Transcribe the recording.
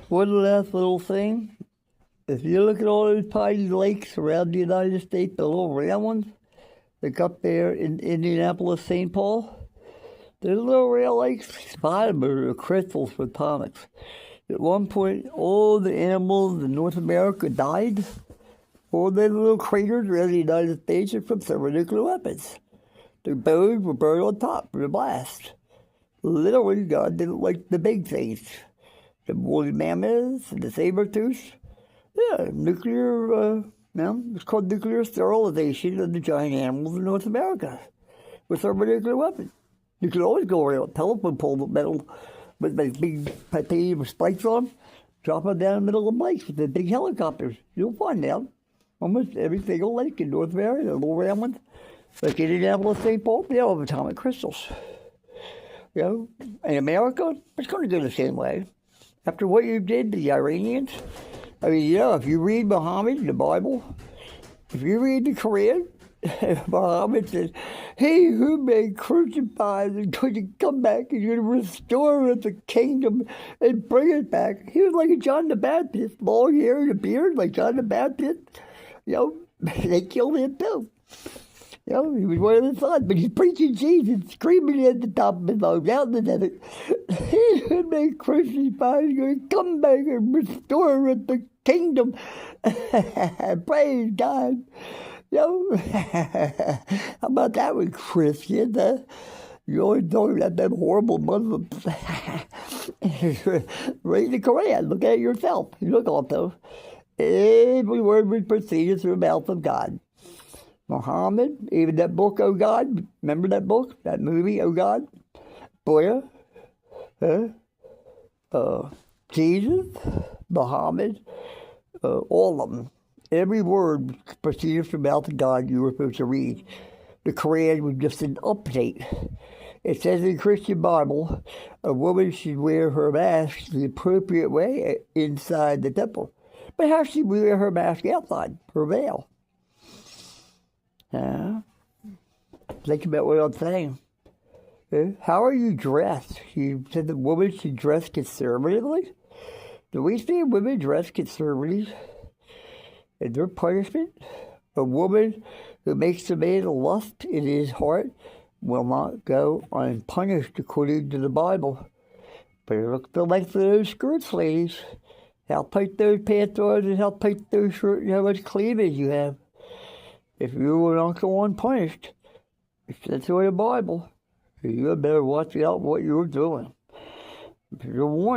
One last little thing. If you look at all those tiny lakes around the United States, the little round ones, like up there in Indianapolis, St. Paul, there's little round lakes, bottom are crystals for tonics. At one point, all the animals in North America died. All the little craters around the United States are from thermonuclear weapons. Their bones were burned on top from the blast. Literally, God didn't like the big things. The woolly mammoths and the saber-tooths. Yeah, it's called nuclear sterilization of the giant animals in North America with thermonuclear weapons. You could always go around a telephone pole with metal with big titanium spikes on them, drop them down in the middle of the lakes with the big helicopters. You'll find them. Almost every single lake in North America, the little round ones, like Indianapolis, St. Paul, they all have atomic crystals. In America, it's going to go the same way. After what you did to the Iranians, if you read Muhammad in the Bible, if you read the Quran, Muhammad says, "He who may crucify is going to come back and going to restore the kingdom and bring it back." He was like a John the Baptist, long hair and a beard like John the Baptist. They killed him too. He was one of the sons, but he's preaching Jesus, screaming at the top of his lungs, out in the desert. He who may crucify is going to come back and restore the kingdom. Praise God. How about that with Christians? You always talking about them horrible Muslims. Read the Quran. Look at it yourself. Look also. Every word was proceeded through the mouth of God. Muhammad, even that book, Oh God, remember that book, that movie, Oh God? Buddha, Jesus, Muhammad, all of them. Every word proceeded from the mouth of God you were supposed to read. The Quran was just an update. It says in the Christian Bible, a woman should wear her mask the appropriate way inside the temple. But how should she wear her mask outside, her veil? Think about what I'm saying. How are you dressed? You said the woman should dress conservatively? Do we see women dress conservatively? Is there punishment? A woman who makes a man lust in his heart will not go unpunished according to the Bible. But look at the length of those skirts, ladies. How tight those pants are and how tight those shirts and how much cleavage you have. If you will not go unpunished, it says so in the Bible. You better watch out what you're doing. You're warned.